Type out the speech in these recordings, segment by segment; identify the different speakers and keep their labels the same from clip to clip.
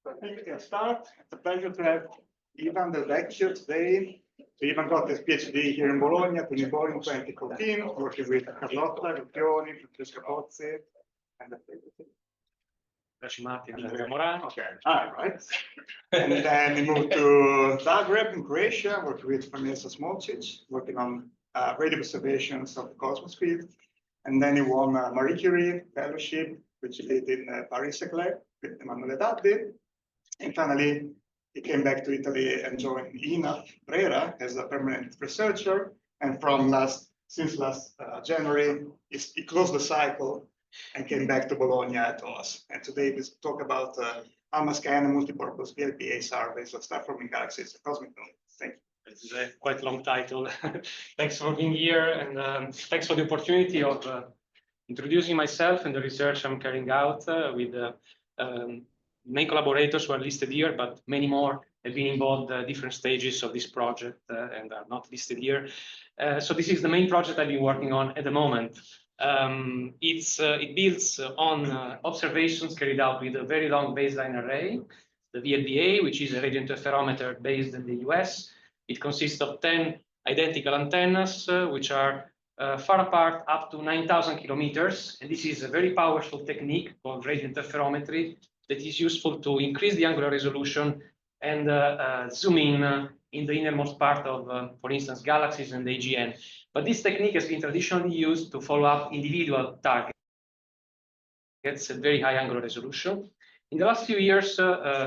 Speaker 1: I think we can start. It's a pleasure to have Ivan Delvecchio today. So Ivan got his PhD here in Bologna, in 2014, working with Carlotta Ricchioni, Francesca Pozzi, and
Speaker 2: Okay.
Speaker 1: Right. And then he moved to Zagreb in Croatia, working with Vanessa Smolcic, working on radio observations of the cosmos field. And then he won a Marie Curie fellowship, which he did in Paris with Emanuele Daddi. And finally, he came back to Italy and joined INAF-OAS as a permanent researcher. And since last January, he closed the cycle and came back to Bologna at OAS. And today we talk about AGN-sCAN and multipurpose VLBA surveys of star-forming galaxies and cosmic nodes. Thank you.
Speaker 2: This is a quite long title. Thanks for being here, and thanks for the opportunity of introducing myself and the research I'm carrying out with main collaborators who are listed here, but many more have been involved at different stages of this project and are not listed here. So this is the main project I've been working on at the moment. It builds on observations carried out with a very long baseline array, the VLBA, which is a radio interferometer based in the US. It consists of 10 identical antennas, which are far apart up to 9,000 kilometers. And this is a very powerful technique called radio interferometry that is useful to increase the angular resolution and zoom in the innermost part of, for instance, galaxies and AGN. But this technique has been traditionally used to follow up individual targets at very high angular resolution. In the last few years,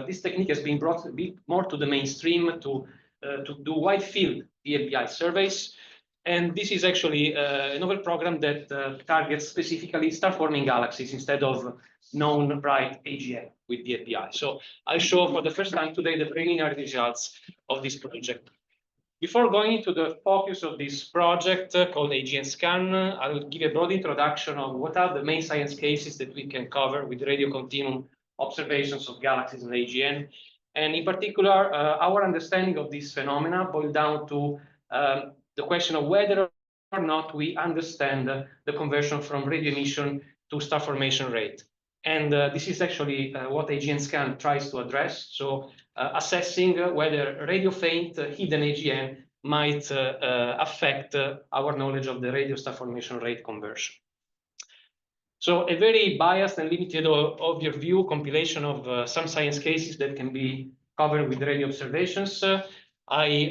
Speaker 2: this technique has been brought a bit more to the mainstream to do wide field VLBI surveys. And this is actually a novel program that targets specifically star-forming galaxies instead of known bright AGN with VLBI. So I'll show for the first time today the preliminary results of this project. Before going into the focus of this project called AGN-sCAN, I will give a broad introduction of what are the main science cases that we can cover with radio-continuum observations of galaxies and AGN. And in particular, our understanding of this phenomena boils down to the question of whether or not we understand the conversion from radio emission to star formation rate. And this is actually what AGN-sCAN tries to address. So assessing whether radio faint hidden AGN might affect our knowledge of the radio star formation rate conversion. So a very biased and limited overview compilation of some science cases that can be covered with radio observations. I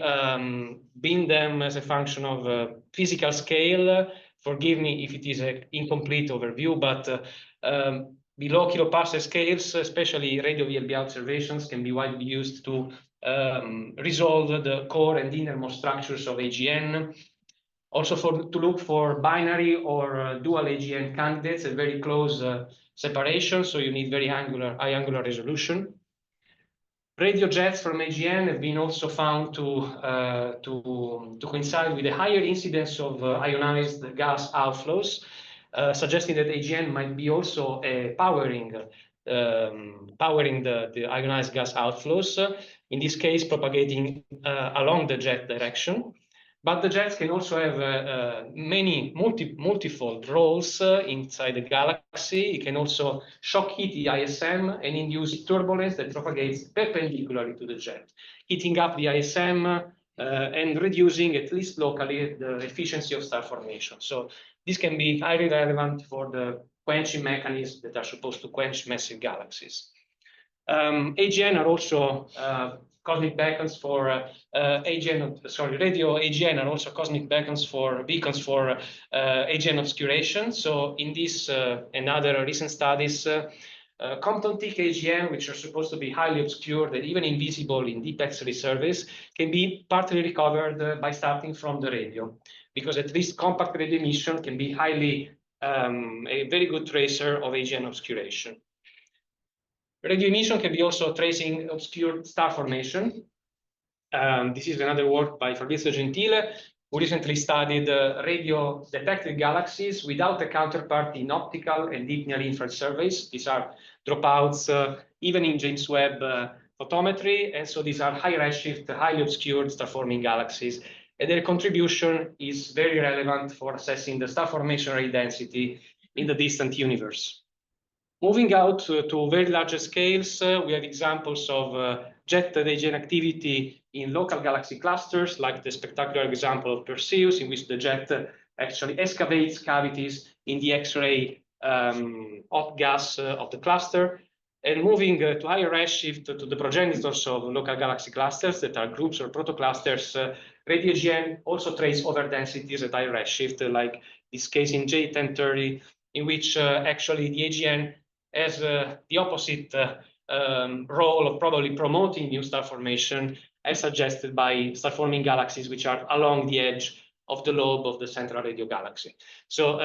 Speaker 2: bin them as a function of physical scale. Forgive me if it is an incomplete overview, but below kiloparsec scales, especially radio VLBI observations, can be widely used to resolve the core and innermost structures of AGN. Also to look for binary or dual AGN candidates at very close separation, so you need very high angular resolution. Radio jets from AGN have been also found to coincide with a higher incidence of ionized gas outflows, suggesting that AGN might be also powering the ionized gas outflows, in this case propagating along the jet direction. But the jets can also have many multifold roles inside the galaxy. It can also shock heat the ISM and induce turbulence that propagates perpendicularly to the jet, heating up the ISM and reducing, at least locally, the efficiency of star formation. So this can be highly relevant for the quenching mechanisms that are supposed to quench massive galaxies. AGN are also cosmic beacons for radio AGN are also cosmic beacons for AGN obscuration. So in this and other recent studies, Compton-thick AGN, which are supposed to be highly obscured and even invisible in deep X-ray surveys, can be partly recovered by starting from the radio, because at least compact radio emission can be a very good tracer of AGN obscuration. Radio emission can be also tracing obscured star formation. This is another work by Fabrizio Gentile, who recently studied radio-detected galaxies without a counterpart in optical and deep near-infrared surveys. These are dropouts even in James Webb photometry, and so these are high redshift, highly obscured star-forming galaxies. And their contribution is very relevant for assessing the star formation rate density in the distant universe. Moving out to very larger scales, we have examples of jetted AGN activity in local galaxy clusters, like the spectacular example of Perseus, in which the jet actually excavates cavities in the X-ray hot gas of the cluster. And moving to higher redshift to the progenitors of local galaxy clusters that are groups or protoclusters, radio AGN also trace overdensities at higher redshift, like this case in J1030, in which actually the AGN has the opposite role of probably promoting new star formation, as suggested by star-forming galaxies which are along the edge of the lobe of the central radio galaxy. So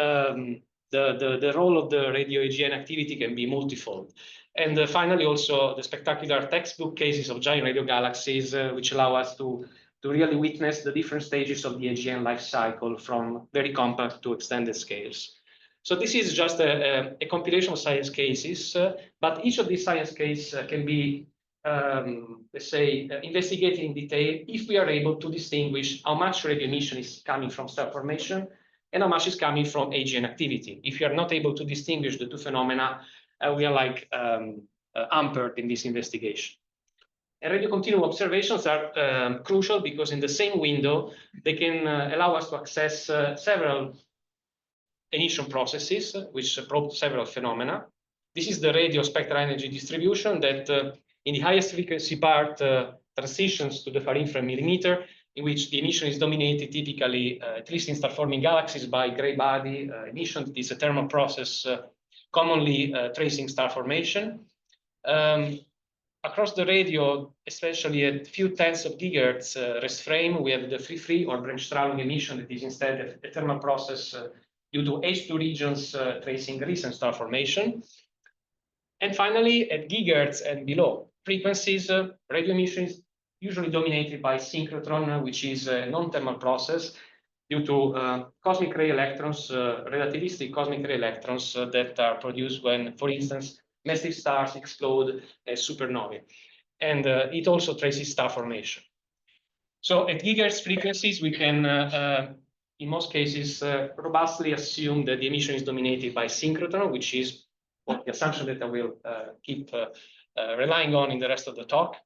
Speaker 2: the role of the radio AGN activity can be multifold. And finally, also the spectacular textbook cases of giant radio galaxies, which allow us to really witness the different stages of the AGN life cycle, from very compact to extended scales. So this is just a compilation of science cases, but each of these science cases can be, let's say, investigated in detail if we are able to distinguish how much radio emission is coming from star formation and how much is coming from AGN activity. If you are not able to distinguish the two phenomena, we are like hampered in this investigation. And radio-continuum observations are crucial because in the same window, they can allow us to access several emission processes, which probe several phenomena. This is the radio spectral energy distribution that in the highest frequency part transitions to the far infrared millimeter, in which the emission is dominated typically, at least in star-forming galaxies, by gray body emission. It is a thermal process commonly tracing star formation. Across the radio, especially at few tenths of gigahertz rest frame, we have the free or Bremsstrahlung emission that is instead a thermal process due to H2 regions tracing recent star formation. And finally, at gigahertz and below frequencies, radio emission is usually dominated by synchrotron, which is a non-thermal process due to cosmic ray electrons, relativistic cosmic ray electrons that are produced when, for instance, massive stars explode as supernovae. And it also traces star formation. So at gigahertz frequencies, we can, in most cases, robustly assume that the emission is dominated by synchrotron, which is the assumption that I will keep relying on in the rest of the talk.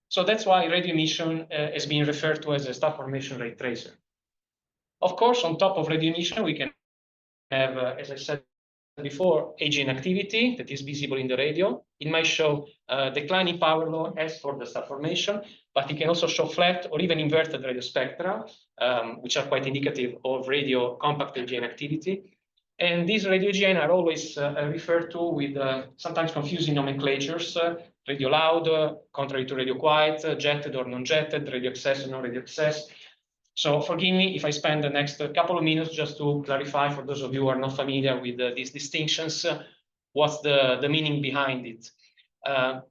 Speaker 2: So that's why radio emission has been referred to as a star formation ray tracer. Of course, on top of radio emission, we can have, as I said before, AGN activity that is visible in the radio. It might show declining power law as for the star formation, but it can also show flat or even inverted radio spectra, which are quite indicative of radio compact AGN activity. And these radio AGN are always referred to with sometimes confusing nomenclatures, radio loud, contrary to radio quiet, jetted or non-jetted, radio excess or non-radio excess. So forgive me if I spend the next couple of minutes just to clarify for those of you who are not familiar with these distinctions, what's the meaning behind it.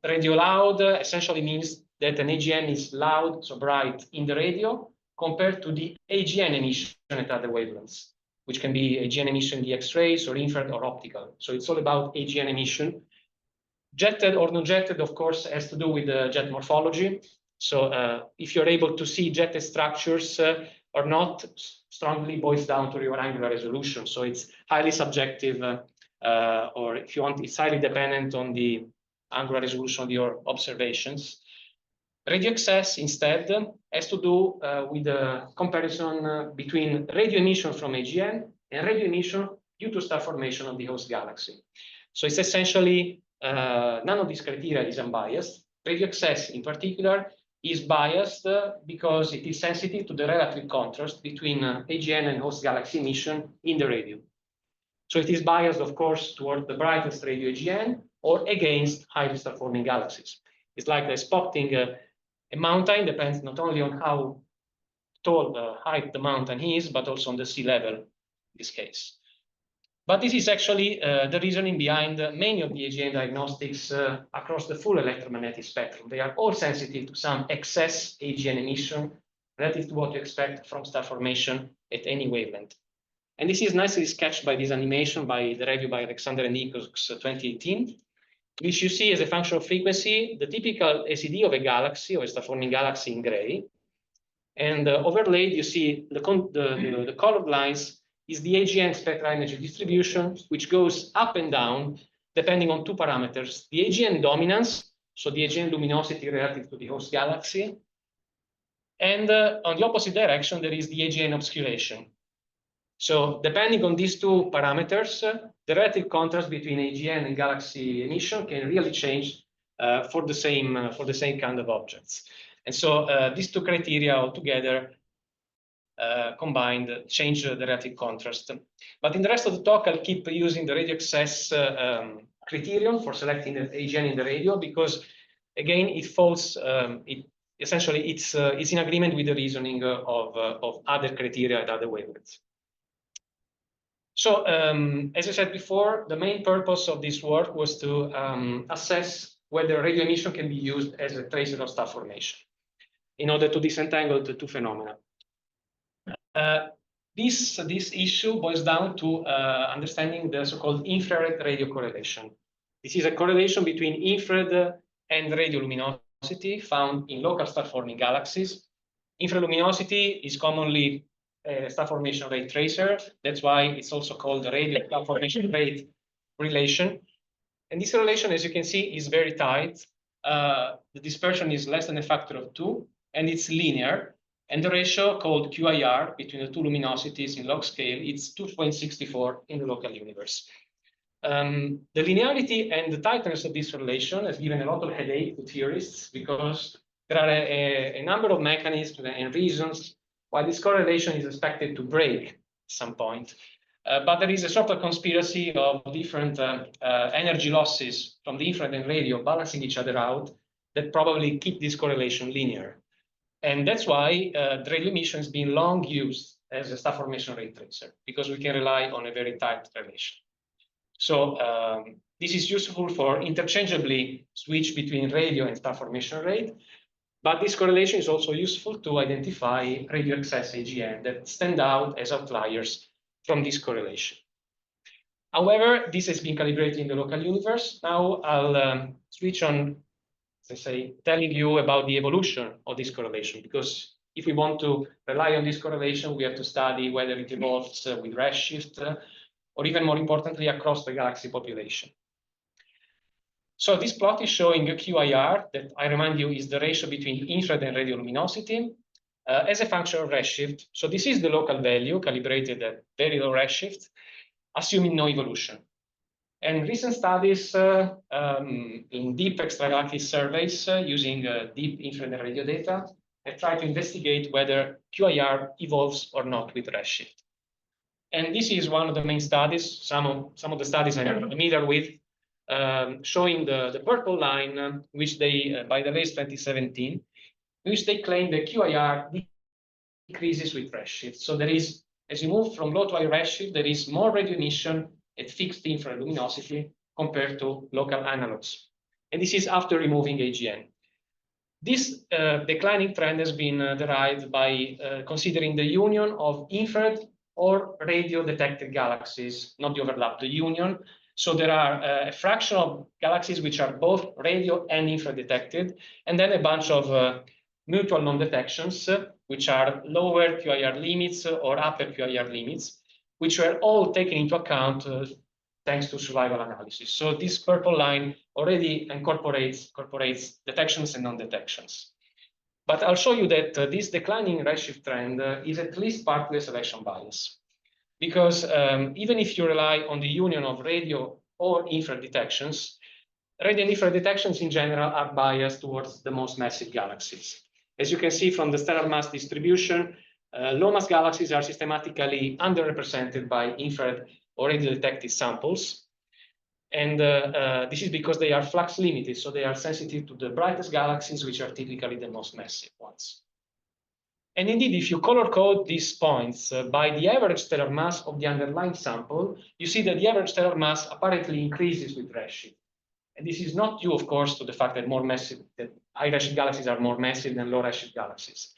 Speaker 2: Radio loud essentially means that an AGN is loud, so bright in the radio, compared to the AGN emission at other wavelengths, which can be AGN emission in the X-rays or infrared or optical. So it's all about AGN emission. Jetted or non-jetted, of course, has to do with the jet morphology. So if you're able to see jetted structures or not, strongly boils down to your angular resolution. So it's highly subjective, or if you want, it's highly dependent on the angular resolution of your observations. Radio excess, instead, has to do with the comparison between radio emission from AGN and radio emission due to star formation of the host galaxy. So it's essentially, none of these criteria is unbiased. Radio excess, in particular, is biased because it is sensitive to the relative contrast between AGN and host galaxy emission in the radio. So it is biased, of course, toward the brightest radio AGN or against highly star-forming galaxies. It's like spotting a mountain, depends not only on how tall height the mountain is, but also on the sea level in this case. But this is actually the reasoning behind many of the AGN diagnostics across the full electromagnetic spectrum. They are all sensitive to some excess AGN emission relative to what you expect from star formation at any wavelength. And this is nicely sketched by this animation by the review by Alexander and Nichols 2018, which you see as a function of frequency, the typical ACD of a galaxy, or a star-forming galaxy in gray. And overlaid, you see the colored lines is the AGN spectral energy distribution, which goes up and down depending on two parameters, the AGN dominance, so the AGN luminosity relative to the host galaxy, and on the opposite direction, there is the AGN obscuration. So depending on these two parameters, the relative contrast between AGN and galaxy emission can really change for the same kind of objects. And so these two criteria altogether combined change the relative contrast. But in the rest of the talk, I'll keep using the radio access criterion for selecting the AGN in the radio, because again, it falls, essentially it's in agreement with the reasoning of other criteria and other wavelengths. So as I said before, the main purpose of this work was to assess whether radio emission can be used as a tracer of star formation in order to disentangle the two phenomena. This issue boils down to understanding the so-called infrared radio correlation. This is a correlation between infrared and radio luminosity found in local star-forming galaxies. Infrared luminosity is commonly a star formation rate tracer. That's why it's also called the radio star formation rate relation. And this relation, as you can see, is very tight. The dispersion is less than a factor of 2, and it's linear. And the ratio called QIR between the two luminosities in log scale is 2.64 in the local universe. The linearity and the tightness of this relation has given a lot of headache to theorists, because there are a number of mechanisms and reasons why this correlation is expected to break at some point. But there is a sort of conspiracy of different energy losses from the infrared and radio balancing each other out that probably keep this correlation linear. And that's why the radio emission has been long used as a star formation rate tracer, because we can rely on a very tight relation. So this is useful for interchangeably switch between radio and star formation rate. But this correlation is also useful to identify radio excess AGN that stand out as outliers from this correlation. However, this has been calibrated in the local universe. Now I'll switch on, as I say, telling you about the evolution of this correlation, because if we want to rely on this correlation, we have to study whether it evolves with redshift, or even more importantly, across the galaxy population. So this plot is showing a QIR that, I remind you, is the ratio between infrared and radio luminosity as a function of redshift. So this is the local value calibrated at very low redshift, assuming no evolution. And recent studies in deep extragalactic surveys using deep infrared and radio data have tried to investigate whether QIR evolves or not with redshift. And this is one of the main studies, some of the studies I'm familiar with, showing the purple line, which they, by the way, is 2017, which they claim the QIR decreases with redshift. So there is, as you move from low to high redshift, there is more radio emission at fixed infrared luminosity compared to local analogs. And this is after removing AGN. This declining trend has been derived by considering the union of infrared or radio detected galaxies, not the overlap, the union. So there are a fraction of galaxies which are both radio and infrared detected, and then a bunch of mutual non-detections, which are lower QIR limits or upper QIR limits, which were all taken into account thanks to survival analysis. So this purple line already incorporates detections and non-detections. But I'll show you that this declining redshift trend is at least partly a selection bias. Because even if you rely on the union of radio or infrared detections, radio and infrared detections in general are biased towards the most massive galaxies. As you can see from the stellar mass distribution, low mass galaxies are systematically underrepresented by infrared or radio detected samples. And this is because they are flux limited, so they are sensitive to the brightest galaxies, which are typically the most massive ones. And indeed, if you color code these points by the average stellar mass of the underlying sample, you see that the average stellar mass apparently increases with redshift. And this is not due, of course, to the fact that high redshift galaxies are more massive than low redshift galaxies,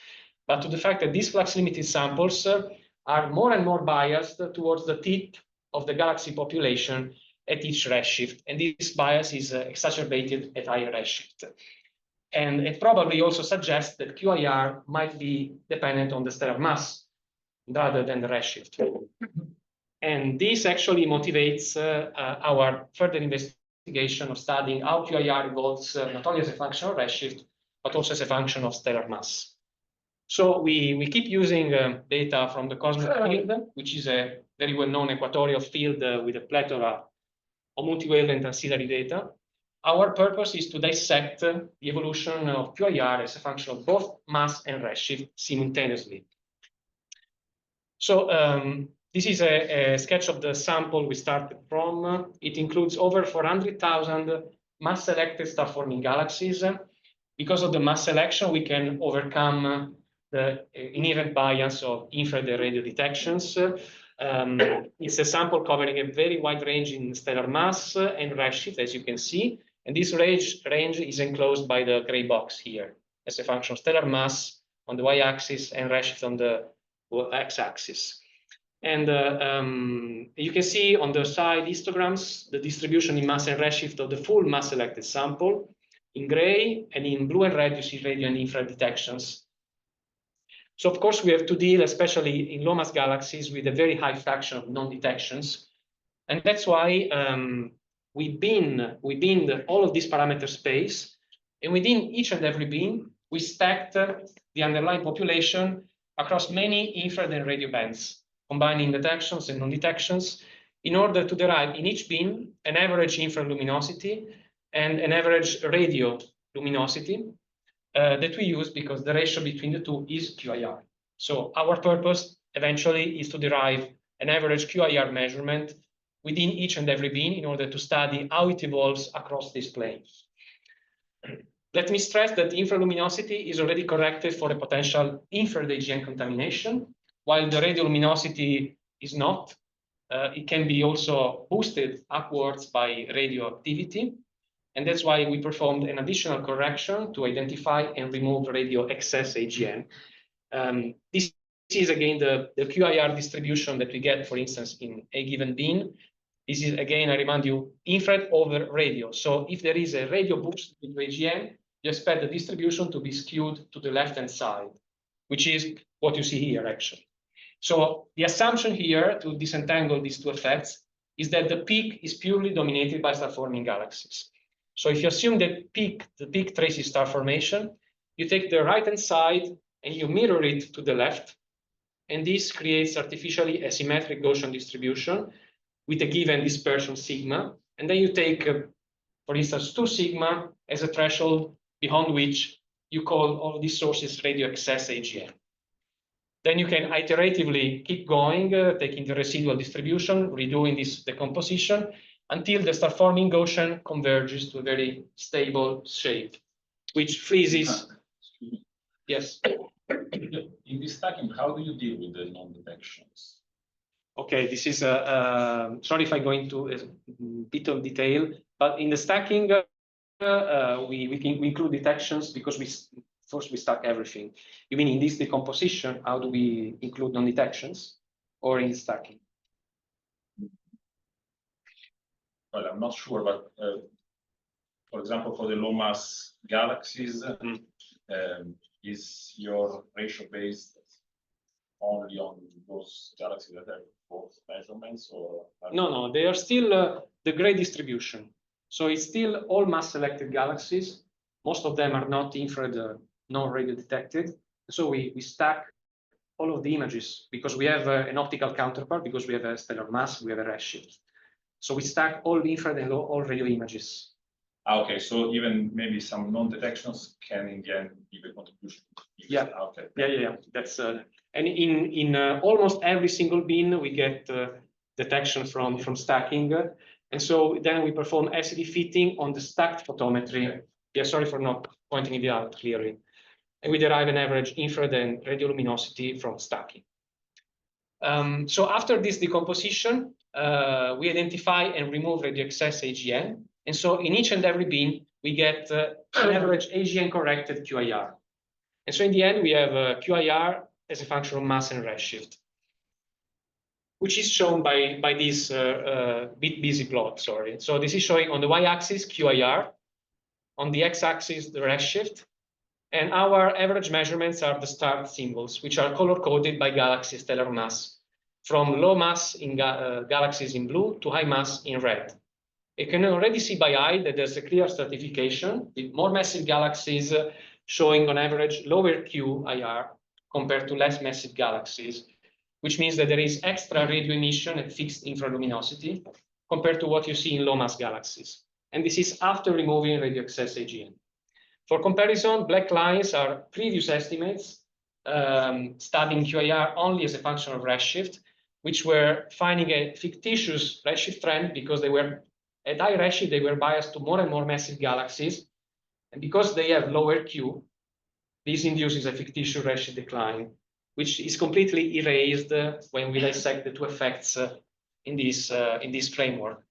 Speaker 2: but to the fact that these flux limited samples are more and more biased towards the tip of the galaxy population at each redshift. And this bias is exacerbated at higher redshift. And it probably also suggests that QIR might be dependent on the stellar mass rather than the redshift. And this actually motivates our further investigation investigation of studying how QIR evolves not only as a function of redshift, but also as a function of stellar mass. So we keep using data from the cosmic field, which is a very well-known equatorial field with a plethora of multivalent ancillary data. Our purpose is to dissect the evolution of QIR as a function of both mass and redshift simultaneously. So this is a sketch of the sample we started from. It includes over 400,000 mass-selected star-forming galaxies. Because of the mass selection, we can overcome the inherent bias of infrared and radio detections. It's a sample covering a very wide range in stellar mass and redshift, as you can see. And this range is enclosed by the gray box here as a function of stellar mass on the y-axis and redshift on the x-axis. And you can see on the side histograms the distribution in mass and redshift of the full mass selected sample in gray, and in blue and red you see radio and infrared detections. So of course we have to deal, especially in low mass galaxies, with a very high fraction of non-detections, and that's why we binned all of this parameter space, and within each and every bin we stacked the underlying population across many infrared and radio bands, combining detections and non-detections, in order to derive in each bin an average infrared luminosity and an average radio luminosity that we use because the ratio between the two is QIR. So our purpose eventually is to derive an average QIR measurement within each and every bin in order to study how it evolves across this plane. Let me stress that the infrared luminosity is already corrected for a potential infrared AGN contamination, while the radio luminosity is not. It can be also boosted upwards by radioactivity. And that's why we performed an additional correction to identify and remove radio excess AGN. This is again the QIR distribution that we get, for instance, in a given bin. This is, again, I remind you, infrared over radio. So if there is a radio boost with AGN, you expect the distribution to be skewed to the left-hand side, which is what you see here, actually. So the assumption here to disentangle these two effects is that the peak is purely dominated by star-forming galaxies. So if you assume that the peak traces star formation, you take the right-hand side and you mirror it to the left, and this creates artificially a symmetric Gaussian distribution with a given dispersion sigma, and then you take, for instance, 2 sigma as a threshold beyond which you call all these sources radio excess AGN. Then you can iteratively keep going, taking the residual distribution, redoing this decomposition, until the star-forming Gaussian converges to a very stable shape, which freezes. Yes.
Speaker 3: In this stacking, how do you deal with the non-detections?
Speaker 2: Okay, this is sorry if I go into a bit of detail, but in the stacking, we include detections because first we stack everything. You mean in this decomposition, how do we include non-detections, or in stacking?
Speaker 3: Well, I'm not sure, but for example, for the low mass galaxies, is your ratio based only on those galaxies that have both measurements, or?
Speaker 2: No, they are still the gray distribution. So it's still all mass selected galaxies. Most of them are not infrared, nor radio detected. So we stack all of the images because we have an optical counterpart, because we have a stellar mass, we have a redshift. So we stack all infrared and all radio images.
Speaker 3: Okay, so even maybe some non-detections can in the end give a contribution.
Speaker 2: Yeah.
Speaker 3: Okay.
Speaker 2: Yeah. That's and in almost every single bin we get detection from stacking, and so then we perform SED fitting on the stacked photometry. Okay. Yeah, sorry for not pointing it out clearly. And we derive an average infrared and radio luminosity from stacking. So after this decomposition, we identify and remove radio excess AGN. And so in each and every bin, we get an average AGN corrected QIR. And so in the end, we have QIR as a function of mass and redshift, which is shown by this bit busy plot, sorry. So this is showing on the y-axis QIR, on the x-axis the redshift, and our average measurements are the start symbols, which are color-coded by galaxy stellar mass, from low mass in galaxies in blue to high mass in red. you can already see by eye that there's a clear stratification with more massive galaxies showing on average lower Q IR compared to less massive galaxies, which means that there is extra radio emission at fixed infraluminosity compared to what you see in low mass galaxies. And this is after removing radio excess AGN. For comparison, black lines are previous estimates studying QIR only as a function of redshift, which were finding a fictitious redshift trend because they were at high redshift, they were biased to more and more massive galaxies. And because they have lower Q, this induces a fictitious redshift decline, which is completely erased when we dissect the two effects in this framework.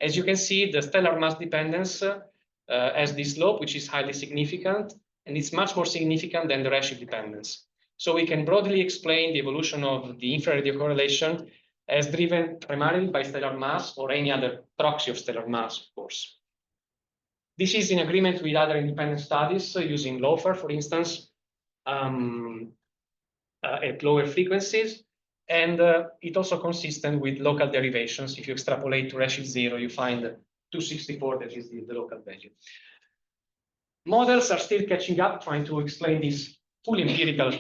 Speaker 2: As you can see, the stellar mass dependence has this slope, which is highly significant, and it's much more significant than the redshift dependence. So we can broadly explain the evolution of the infrared correlation as driven primarily by stellar mass or any other proxy of stellar mass, of course. This is in agreement with other independent studies using LOFAR, for instance, at lower frequencies. And it also consistent with local derivations. If you extrapolate to redshift 0, you find 264, that is the local value. Models are still catching up, trying to explain this fully empirical,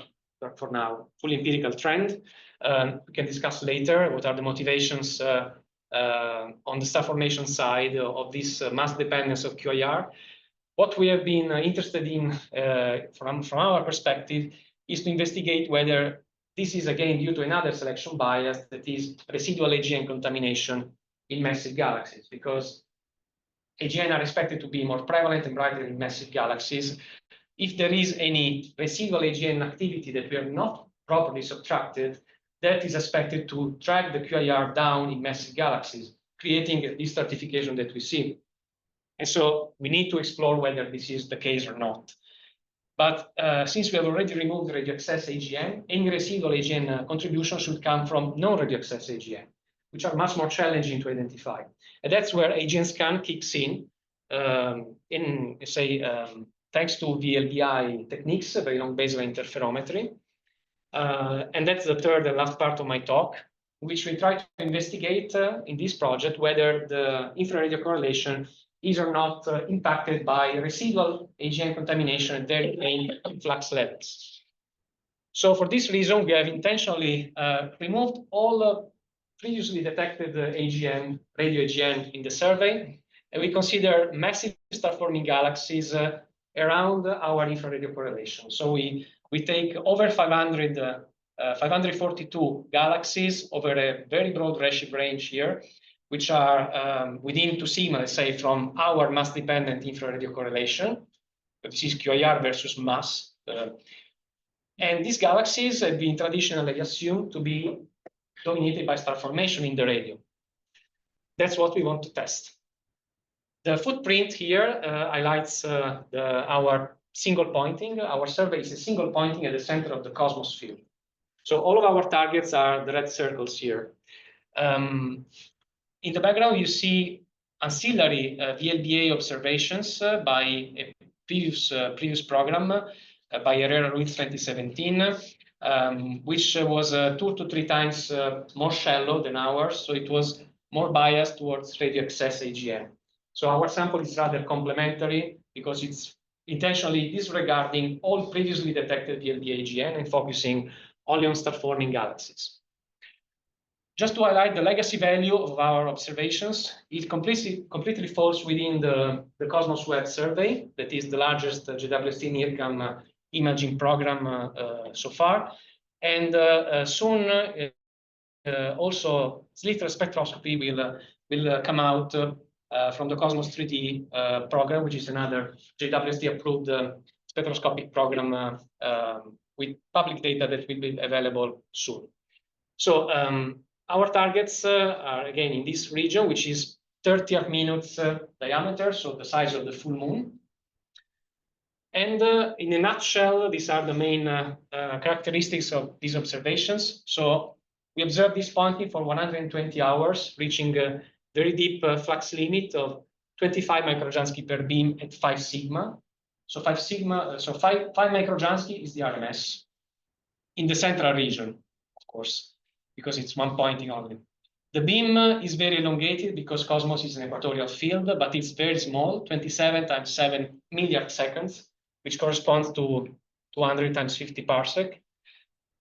Speaker 2: for now, fully empirical trend. We can discuss later what are the motivations on the star formation side of this mass dependence of QIR. What we have been interested in from our perspective is to investigate whether this is again due to another selection bias, that is residual AGN contamination in massive galaxies, because AGN are expected to be more prevalent and brighter in massive galaxies. If there is any residual AGN activity that we have not properly subtracted, that is expected to drag the QIR down in massive galaxies, creating this stratification that we see. And so we need to explore whether this is the case or not. But since we have already removed the radio excess AGN, any residual AGN contribution should come from non-radio excess AGN, which are much more challenging to identify. And that's where AGN-sCAN kicks in thanks to VLBA techniques, very long baseline interferometry. And that's the third and last part of my talk, which we try to investigate in this project whether the infrared correlation is or not impacted by residual AGN contamination at very main flux levels. So for this reason, we have intentionally removed all previously detected AGN, radio AGN in the survey, and we consider massive star-forming galaxies around our infrared correlation. So we take over 542 galaxies over a very broad redshift range here, which are within 2 sigma, let's say, from our mass-dependent infrared correlation. This is QIR versus mass. And these galaxies have been traditionally assumed to be dominated by star formation in the radio. That's what we want to test. The footprint here highlights our single pointing. Our survey is a single pointing at the center of the cosmos field. So all of our targets are the red circles here. In the background, you see ancillary VLBA observations by a previous program by Herrera-Ruiz 2017, which was 2 to 3 times more shallow than ours. So it was more biased towards radio excess AGN. So our sample is rather complementary because it's intentionally disregarding all previously detected VLBA AGN and focusing only on star-forming galaxies. Just to highlight the legacy value of our observations, it completely falls within the Cosmos Web survey, that is the largest JWST NIRCam imaging program so far. And soon also slitter spectroscopy will come out from the Cosmos 3D program, which is another JWST approved spectroscopic program with public data that will be available soon. So our targets are again in this region, which is 30 Arc-minutes diameter, so the size of the full moon. And in a nutshell, these are the main characteristics of these observations. So we observed this pointing for 120 hours, reaching a very deep flux limit of 25 microjansky per beam at 5 sigma. So 5 microjansky is the RMS in the central region, of course, because it's one pointing only. The beam is very elongated because Cosmos is an equatorial field, but it's very small, 27 times 7 milliard seconds, which corresponds to 200 times 50 parsec.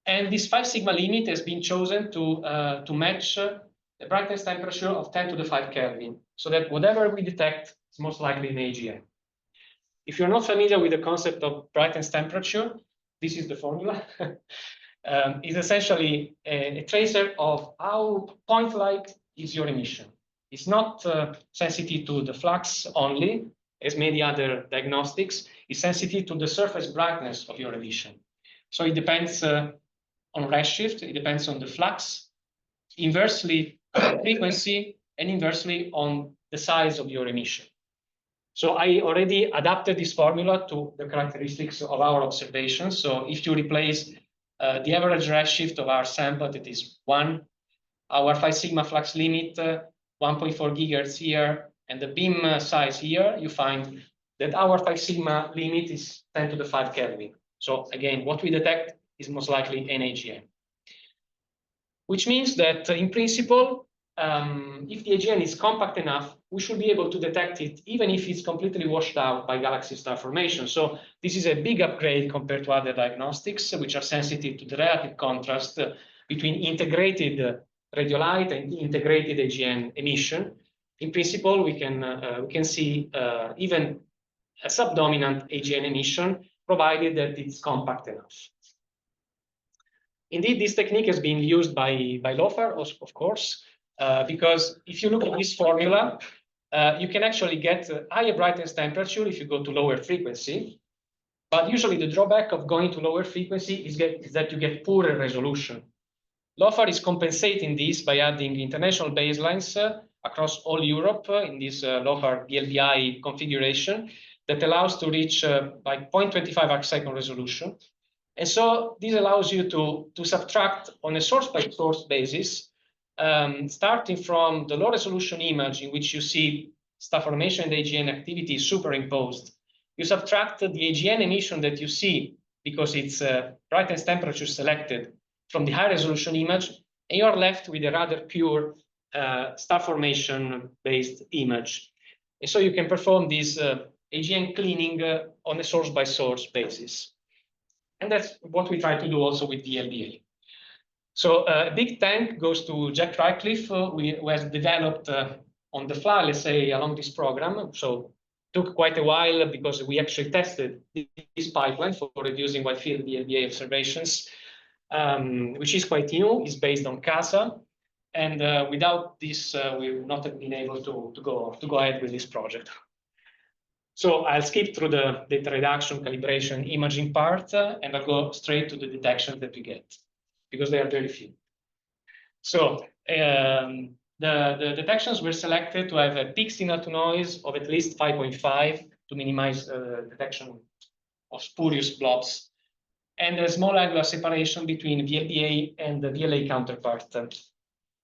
Speaker 2: And this 5 sigma limit has been chosen to match the brightness temperature of 10 to the 5 Kelvin, so that whatever we detect is most likely an AGN. If you're not familiar with the concept of brightness temperature, this is the formula. It's essentially a tracer of how point-like is your emission. It's not sensitive to the flux only, as many other diagnostics. It's sensitive to the surface brightness of your emission. So it depends on redshift, it depends on the flux, inversely frequency, and inversely on the size of your emission. So I already adapted this formula to the characteristics of our observations. So if you replace the average redshift of our sample, that is 1, our 5 sigma flux limit, 1.4 gigahertz here, and the beam size here, you find that our 5 sigma limit is 10 to the 5 Kelvin. So again, what we detect is most likely an AGN. Which means that in principle, if the AGN is compact enough, we should be able to detect it even if it's completely washed out by galaxy star formation. So this is a big upgrade compared to other diagnostics, which are sensitive to the relative contrast between integrated radiolite and integrated AGN emission. In principle, we can see even a subdominant AGN emission, provided that it's compact enough. Indeed, this technique has been used by LOFAR, of course, because if you look at this formula, you can actually get a higher brightness temperature if you go to lower frequency. But usually the drawback of going to lower frequency is that you get poorer resolution. LOFAR is compensating this by adding international baselines across all Europe in this LOFAR VLBA configuration that allows to reach like 0.25 arcsec resolution. And so this allows you to subtract on a source-by-source basis, starting from the low-resolution image in which you see star formation and AGN activity superimposed. You subtract the AGN emission that you see because it's brightness temperature selected from the high-resolution image, and you're left with a rather pure star formation-based image. And so you can perform this AGN cleaning on a source-by-source basis. And that's what we try to do also with VLBA. So a big thank goes to Jack who has developed on the fly, let's say, along this program. So it took quite a while because we actually tested this pipeline for reducing wide field VLBA observations, which is quite new. It's based on CASA. And without this, we would not have been able to go ahead with this project. So I'll skip through the data reduction, calibration, imaging part, and I'll go straight to the detections that we get, because they are very few. So the detections were selected to have a peak signal to noise of at least 5.5 to minimize detection of spurious blobs, and a small angular separation between VLBA and the VLA counterpart,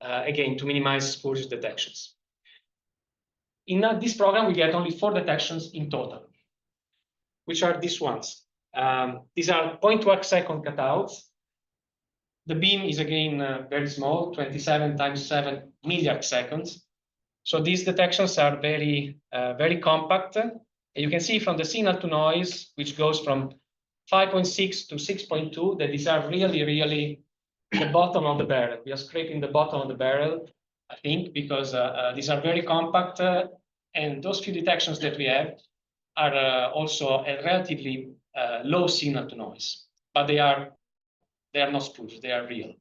Speaker 2: again, to minimize spurious detections. In this program, we get only 4 detections in total, which are these ones. These are 0.2 arcsec cutouts. The beam is again very small, 27 times 7 milliard seconds. So these detections are very, very compact. And you can see from the signal to noise, which goes from 5.6 to 6.2, that these are really, really the bottom of the barrel. We are scraping the bottom of the barrel, I think, because these are very compact, and those few detections that we have are also a relatively low signal to noise, but they are not spurious, they are real.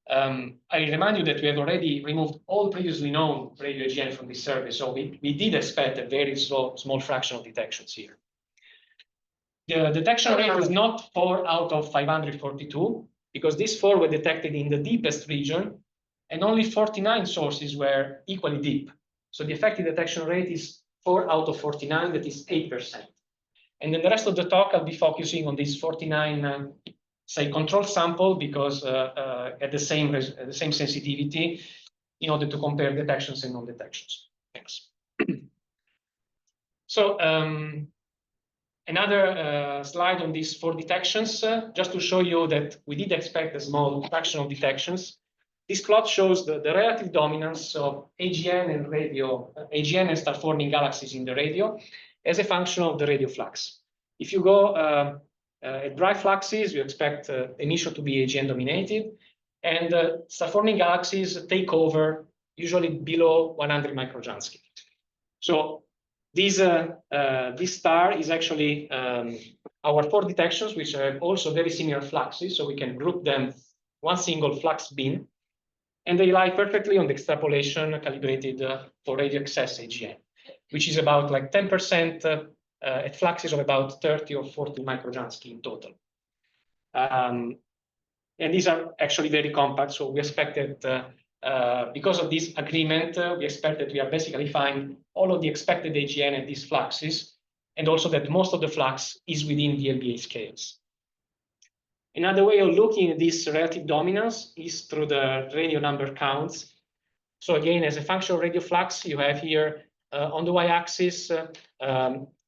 Speaker 2: I remind you that we have already removed all previously known radio AGN from this survey, so we did expect a very small fraction of detections here. The detection rate is not 4 out of 542, because these 4 were detected in the deepest region, and only 49 sources were equally deep. So the effective detection rate is 4 out of 49, that is 8%. And then the rest of the talk, I'll be focusing on these 49, say, control sample, because at the same sensitivity, in order to compare detections and non-detections. Thanks. So another slide on these 4 detections, just to show you that we did expect a small fraction of detections. this plot shows the relative dominance of AGN and radio, AGN and star-forming galaxies in the radio as a function of the radio flux. If you go at dry fluxes, you expect emission to be AGN dominated, and star-forming galaxies take over usually below 100 microjansky. So this star is actually our 4 detections, which are also very similar fluxes, so we can group them one single flux bin, and they lie perfectly on the extrapolation calibrated for radio excess AGN, which is about like 10% at fluxes of about 30 or 40 microjansky in total. And these are actually very compact, so we expect that because of this agreement, we expect that we are basically find all of the expected AGN at these fluxes, and also that most of the flux is within VLBA scales. Another way of looking at this relative dominance is through the radio number counts. So again, as a function of radio flux, you have here on the y-axis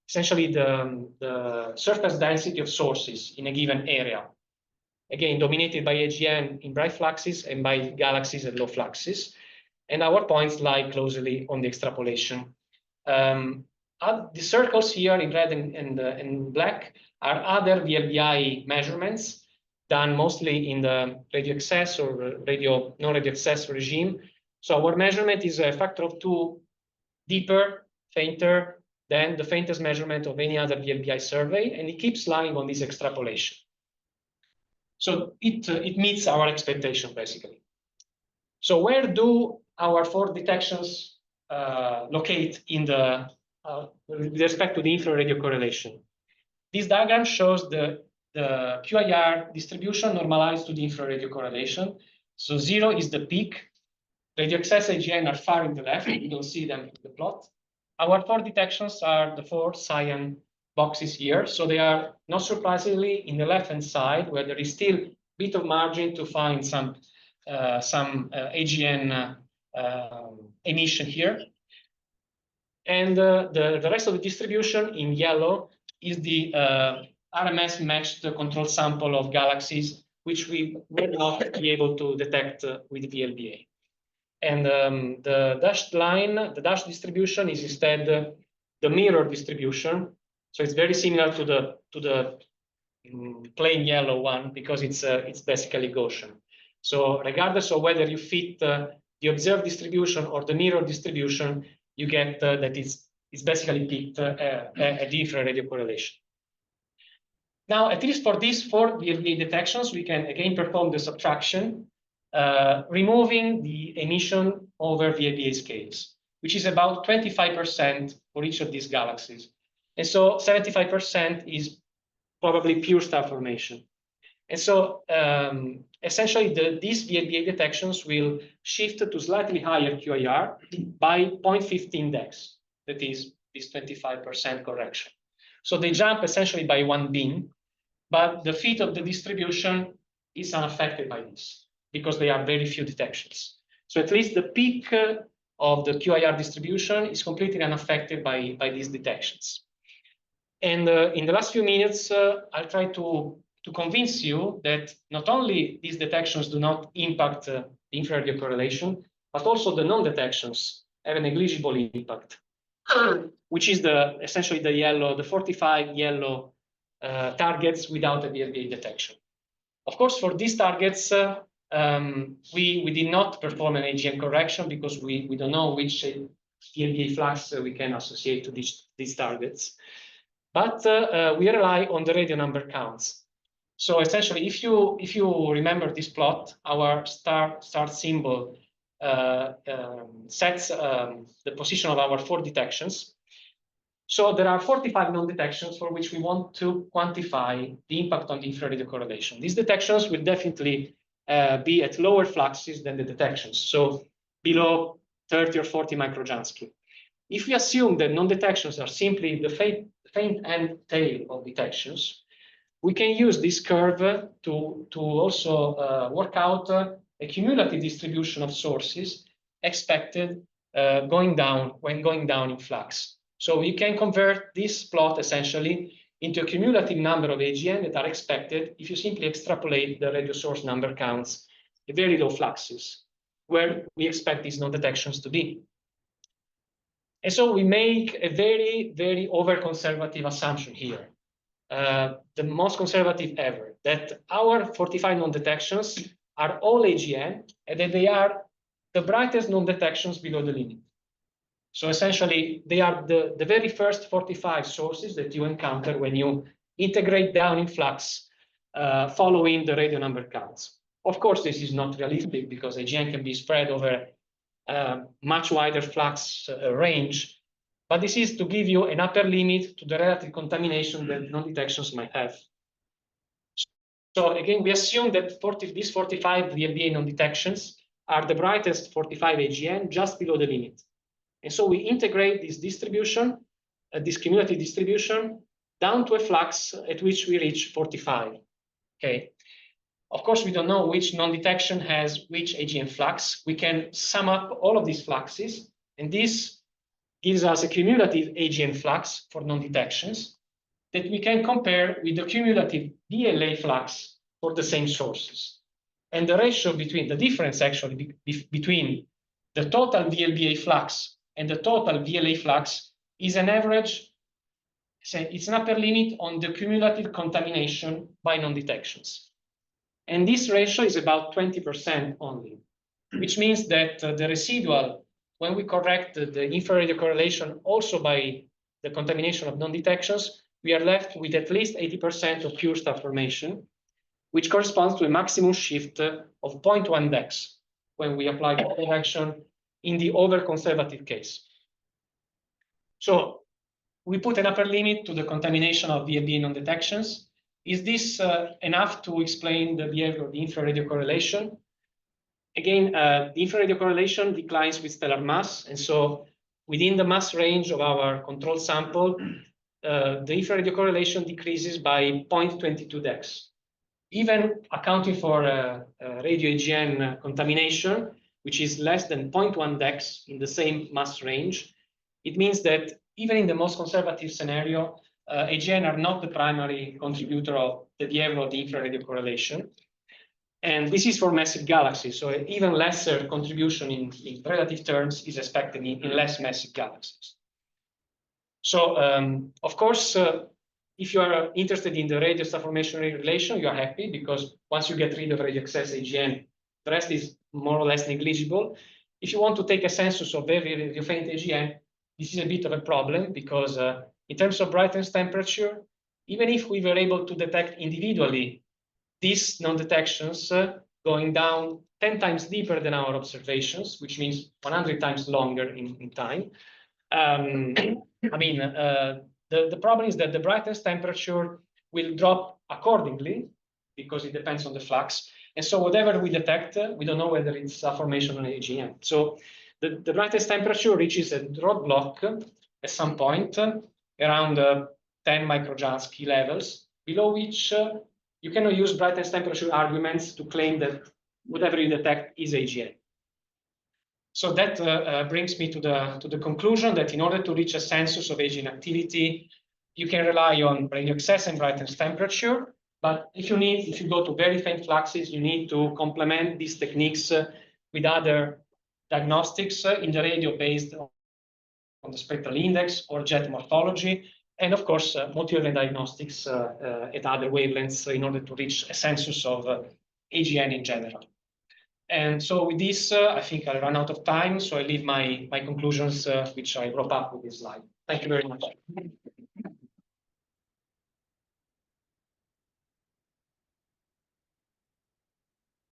Speaker 2: essentially the surface density of sources in a given area. Again, dominated by AGN in bright fluxes and by galaxies at low fluxes. And our points lie closely on the extrapolation. The circles here in red and black are other VLBI measurements done mostly in the radio excess or non-radio excess regime. So our measurement is a factor of 2 deeper, fainter than the faintest measurement of any other VLBI survey, and it keeps lying on this extrapolation. So it meets our expectation, basically. So where do our 4 detections locate in the with respect to the infraradio correlation? This diagram shows the QIR distribution normalized to the infraradio correlation. So 0 is the peak. Radio excess AGN are far in the left. You don't see them in the plot. Our 4 detections are the 4 cyan boxes here. So they are, not surprisingly, in the left-hand side, where there is still a bit of margin to find some AGN emission here. And the rest of the distribution in yellow is the RMS matched control sample of galaxies, which we will not be able to detect with VLBA. And the dashed line, the dashed distribution is instead the mirror distribution. So it's very similar to the plain yellow one, because it's basically Gaussian. So regardless of whether you fit the observed distribution or the mirror distribution, you get that it's basically picked at the infraradio correlation. Now, at least for these 4 VLBA detections, we can again perform the subtraction, removing the emission over VLBA scales, which is about 25% for each of these galaxies. And so 75% is probably pure star formation. And so essentially these VLBA detections will shift to slightly higher QIR by 0.15 dex, that is this 25% correction. So they jump essentially by 1 bin, but the fit of the distribution is unaffected by this, because they are very few detections. So at least the peak of the QIR distribution is completely unaffected by these detections. And in the last few minutes, I'll try to convince you that not only these detections do not impact the infraradio correlation, but also the non-detections have a negligible impact, which is essentially the yellow, the 45 yellow targets without a VLBA detection. Of course, for these targets, we did not perform an AGN correction because we don't know which VLBA flux we can associate to these targets. But we rely on the radio number counts. So essentially, if you remember this plot, our star symbol sets the position of our 4 detections. So there are 45 non-detections for which we want to quantify the impact on the infraradio correlation. These detections will definitely be at lower fluxes than the detections, so below 30 or 40 microjansky. If we assume that non-detections are simply the faint end tail of detections, we can use this curve to also work out a cumulative distribution of sources expected going down in flux. So you can convert this plot essentially into a cumulative number of AGN that are expected if you simply extrapolate the radio source number counts at very low fluxes. where we expect these non-detections to be. And so we make a very, very over-conservative assumption here, the most conservative ever, that our 45 non-detections are all AGN, and that they are the brightest non-detections below the limit. So essentially, they are the very first 45 sources that you encounter when you integrate down in flux following the radio number counts. Of course, this is not realistic because AGN can be spread over much wider flux range, but this is to give you an upper limit to the relative contamination that non-detections might have. So again, we assume that these 45 VLBA non-detections are the brightest 45 AGN just below the limit. And so we integrate this distribution, this cumulative distribution, down to a flux at which we reach 45. Okay. Of course, we don't know which non-detection has which AGN flux. We can sum up all of these fluxes, and this gives us a cumulative AGN flux for non-detections that we can compare with the cumulative VLA flux for the same sources. And the ratio between the difference actually between the total VLBA flux and the total VLA flux is an average, say it's an upper limit on the cumulative contamination by non-detections. And this ratio is about 20% only, which means that the residual, when we correct the infrared correlation also by the contamination of non-detections, we are left with at least 80% of pure star formation, which corresponds to a maximum shift of 0.1 dex when we apply the correction in the over-conservative case. So we put an upper limit to the contamination of VLBA non-detections. Is this enough to explain the behavior of the infrared correlation? Again, the infrared correlation declines with stellar mass, and so within the mass range of our control sample, the infrared correlation decreases by 0.22 dex. Even accounting for radio AGN contamination, which is less than 0.1 dex in the same mass range, it means that even in the most conservative scenario, AGN are not the primary contributor of the behavior of the infrared correlation. And this is for massive galaxies, so an even lesser contribution in relative terms is expected in less massive galaxies. So, of course, if you are interested in the radio star formation relation, you are happy because once you get rid of radio excess AGN, the rest is more or less negligible. If you want to take a census of very radio faint AGN, this is a bit of a problem because in terms of brightness temperature, even if we were able to detect individually these non-detections going down 10 times deeper than our observations, which means 100 times longer in time. I mean, the problem is that the brightness temperature will drop accordingly because it depends on the flux. And so whatever we detect, we don't know whether it's a formation on AGN. So the brightest temperature reaches a roadblock at some point around 10 microjoules key levels, below which you cannot use brightness temperature arguments to claim that whatever you detect is AGN. So that brings me to the conclusion that in order to reach a census of AGN activity, you can rely on radio excess and brightness temperature. But if you go to very faint fluxes, you need to complement these techniques with other diagnostics in the radio based on the spectral index or jet morphology, and of course, multi-wavelength diagnostics at other wavelengths in order to reach a census of AGN in general. And so with this, I think I run out of time, so I leave my conclusions, which I wrap up with this slide. Thank you very much.